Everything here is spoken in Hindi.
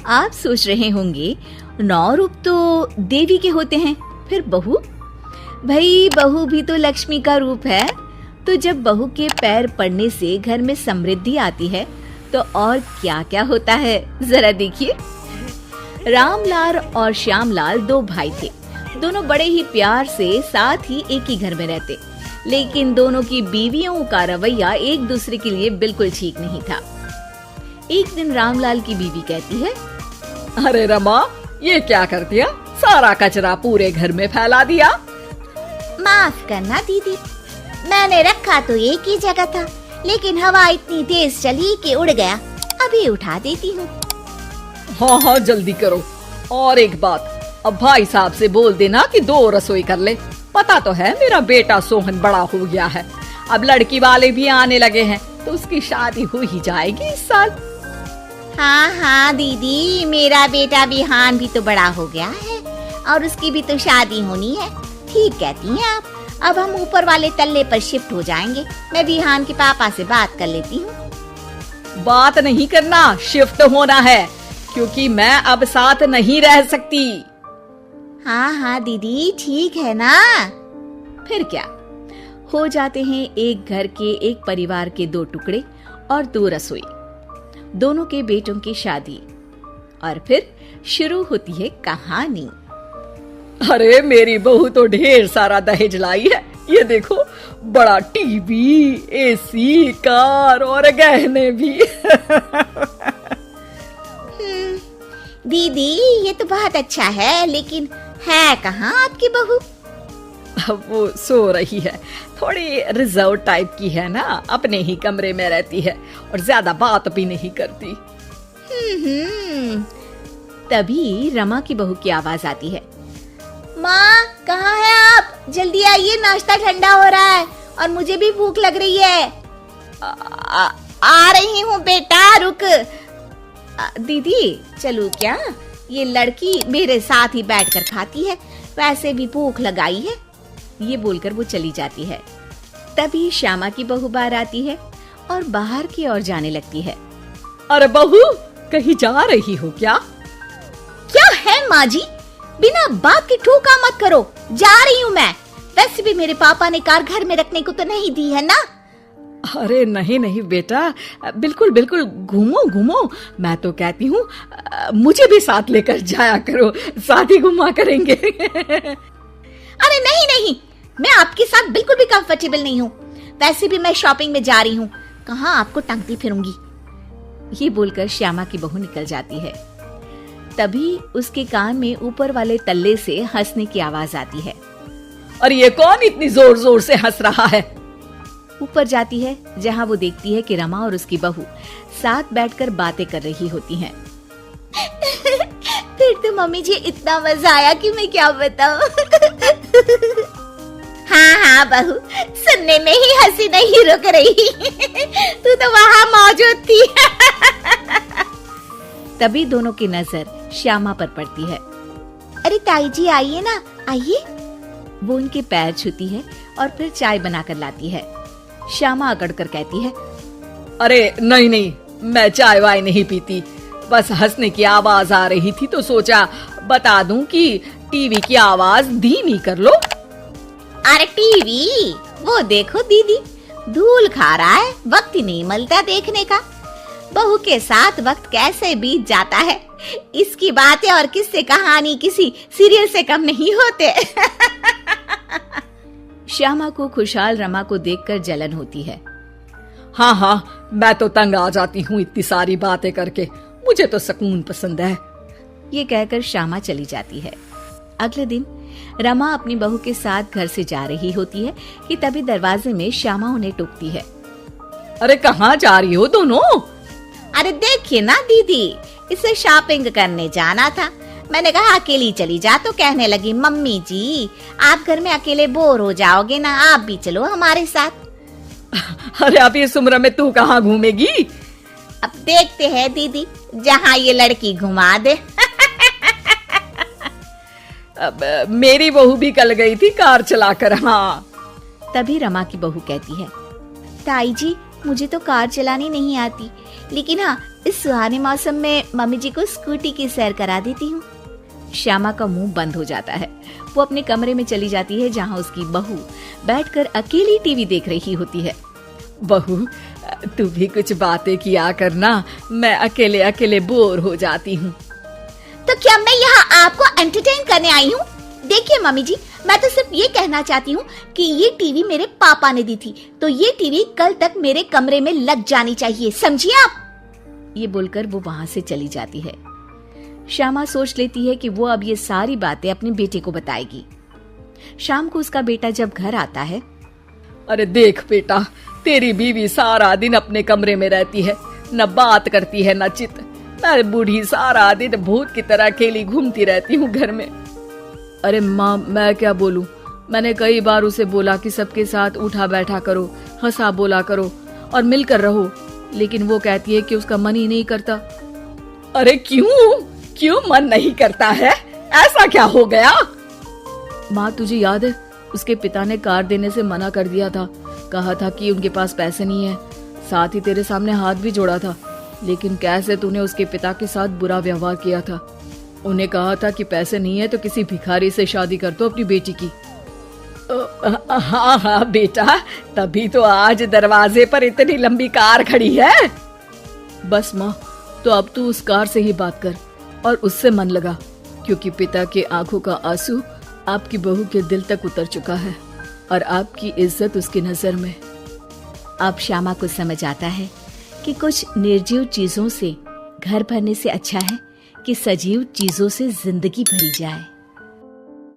आप सोच रहे होंगे 9 रूप तो देवी के होते हैं, फिर बहू? भाई बहू भी तो लक्ष्मी का रूप है। तो जब बहू के पैर पड़ने से घर में समृद्धि आती है तो और क्या क्या होता है, जरा देखिए। रामलाल और श्यामलाल 2 भाई थे। दोनों बड़े ही प्यार से साथ ही एक ही घर में रहते, लेकिन दोनों की बीवियों का रवैया एक दूसरे के लिए बिल्कुल ठीक नहीं था। एक दिन रामलाल की बीवी कहती है, अरे रमा, ये क्या कर दिया? सारा कचरा पूरे घर में फैला दिया। माफ करना दीदी, मैंने रखा तो एक ही जगह था, लेकिन हवा इतनी तेज चली कि उड़ गया। अभी उठा देती हूँ। हाँ हाँ जल्दी करो। और एक बात, अब भाई साहब से बोल देना कि 2 रसोई कर ले। पता तो है मेरा बेटा सोहन बड़ा हो गया है, अब लड़की वाले भी आने लगे हैं, तो उसकी शादी हो ही जाएगी इस साल। हाँ हाँ दीदी, मेरा बेटा विहान भी तो बड़ा हो गया है और उसकी भी तो शादी होनी है। ठीक कहती हैं आप। अब हम ऊपर वाले तल्ले पर शिफ्ट हो जाएंगे। मैं विहान के पापा से बात कर लेती हूँ। बात नहीं करना, शिफ्ट होना है, क्योंकि मैं अब साथ नहीं रह सकती। हाँ हाँ दीदी, ठीक है ना। फिर क्या, हो जाते हैं एक घर के एक परिवार के 2 टुकड़े और 2 रसोई, दोनों के बेटों की शादी। और फिर शुरू होती है कहानी। अरे मेरी बहू तो ढेर सारा दहेज लाई है। ये देखो, बड़ा टीवी, एसी, कार और गहने भी। दीदी ये तो बहुत अच्छा है, लेकिन है कहाँ आपकी बहू? अब वो सो रही है, थोड़ी रिजर्व टाइप की है ना, अपने ही कमरे में रहती है और ज्यादा बात भी नहीं करती। तभी रमा की बहू की आवाज आती है, माँ कहाँ है आप? जल्दी आइए, नाश्ता ठंडा हो रहा है और मुझे भी भूख लग रही है। आ रही हूँ बेटा, रुक। दीदी चलूं क्या? ये लड़की मेरे साथ ही बैठकर खाती है, वैसे भी भूख लगाई है। ये बोलकर वो चली जाती है। तभी श्यामा की बहू बाहर आती है और बाहर की ओर जाने लगती है। अरे बहू, कहीं जा रही हो क्या? क्या है माँ जी, बिना बात के ठोका मत करो। जा रही हूँ मैं। वैसे भी मेरे पापा ने कार घर में रखने को तो नहीं दी है ना। अरे नहीं नहीं बेटा, बिल्कुल बिल्कुल, घूमो घूमो। मैं तो कहती हूँ मुझे भी साथ लेकर जाया करो, साथ ही घुमा करेंगे। अरे नहीं नहीं, मैं आपके साथ बिल्कुल भी कंफर्टेबल नहीं हूँ। वैसे भी मैं शॉपिंग में जा रही हूँ, कहाँ आपको टांगती फिरूंगी। ये बोलकर श्यामा की बहू निकल जाती है। तभी उसके कान में ऊपर वाले तल्ले से हंसने की आवाज आती है। और ये कौन इतनी जोर जोर से हंस रहा है? ऊपर जाती है, जहाँ वो देखती है कि रमा और उसकी बहू साथ बैठकर बातें कर रही होती हैं। फिर तो मम्मी जी इतना मजा आया कि मैं क्या बताऊं। हाँ हाँ बहू, सुनने में ही हंसी नहीं रुक रही। तू तो वहाँ मौजूद थी। तभी दोनों की नजर श्यामा पर पड़ती है। अरे ताई जी आइए ना, आइए। वो उनके पैर छूती है और फिर चाय बनाकर लाती है। श्यामा अकड़ कर कहती है, अरे नहीं नहीं, मैं चाय वाय नहीं पीती, बस हंसने की आवाज आ रही थी तो सोचा बता दूं कि टीवी की आवाज धीमी कर लो। अरे टीवी, वो देखो दीदी, धूल खा रहा है, वक्त ही नहीं मिलता देखने का। बहू के साथ वक्त कैसे बीत जाता है, इसकी बातें और किस्से कहानी किसी सीरियल से कम नहीं होते। श्यामा को खुशहाल रमा को देखकर जलन होती है। हाँ हाँ, मैं तो तंग आ जाती हूँ इतनी सारी बातें करके, मुझे तो सुकून पसंद है। ये कहकर श्यामा चली जाती है। अगले दिन रमा अपनी बहू के साथ घर से जा रही होती है कि तभी दरवाजे में श्यामा उन्हें टोकती है। अरे कहाँ जा रही हो दोनों? अरे देखिए ना दीदी, इसे शॉपिंग करने जाना था। मैंने कहा अकेली चली जा, तो कहने लगी मम्मी जी आप घर में अकेले बोर हो जाओगे ना, आप भी चलो हमारे साथ। अरे अब इस उम्र में तू कहाँ घूमेगी? अब देखते हैं दीदी, जहाँ ये लड़की घुमा दे। अब मेरी बहू भी कल गई थी कार चलाकर। हाँ। तभी रमा की बहू कहती है, ताई जी मुझे तो कार चलानी नहीं आती, लेकिन हाँ, इस सुहाने मौसम में मम्मी जी को स्कूटी की सैर करा देती हूँ। श्यामा का मुंह बंद हो जाता है। वो अपने कमरे में चली जाती है जहाँ उसकी बहू बैठकर अकेली टीवी देख रही होती है। बहू, तू भी कुछ बातें किया करना, मैं अकेले अकेले बोर हो जाती हूँ। तो क्या मैं यहाँ आपको एंटरटेन करने आई हूँ? देखिए मम्मी जी, मैं तो सिर्फ ये कहना चाहती हूँ कि ये टीवी मेरे पापा ने दी थी, तो ये टीवी कल तक मेरे कमरे में लग जानी चाहिए, समझिए आप? ये बोलकर वो वहां से चली जाती है। श्यामा सोच लेती है कि वो अब ये सारी बातें अपने बेटे को बताएगी। शाम को उसका बेटा जब घर आता है। अरे देख बेटा, तेरी बीवी सारा दिन अपने कमरे में रहती है, न बात करती है न चित। मैं बूढ़ी सारा दिन भूत की तरह अकेली घूमती रहती हूँ घर में। अरे माँ, मैं क्या बोलूं? मैंने कई बार उसे बोला कि सबके साथ उठा बैठा करो, हंसा बोला करो और मिलकर रहो, लेकिन वो कहती है कि उसका मन ही नहीं करता। अरे क्यों मन नहीं करता है? ऐसा क्या हो गया? माँ, तुझे याद है उसके पिता ने कार देने से मना कर दिया था। कहा था कि उनके पास पैसे नहीं है, साथ ही तेरे सामने हाथ भी जोड़ा था। लेकिन कैसे तूने उसके पिता के साथ बुरा व्यवहार किया था। उन्हें कहा था कि पैसे नहीं है तो किसी भिखारी से शादी कर दो अपनी बेटी की। हाँ बेटा, तभी तो आज दरवाजे पर इतनी लंबी कार खड़ी है। बस माँ, तो अब तू उस कार से ही बात कर और उससे मन लगा, क्योंकि पिता के आंखों का आंसू आपकी बहू के दिल तक उतर चुका है और आपकी इज्जत उसकी नजर में। अब श्यामा को समझ आता है कि कुछ निर्जीव चीजों से घर भरने से अच्छा है कि सजीव चीजों से जिंदगी भरी जाए।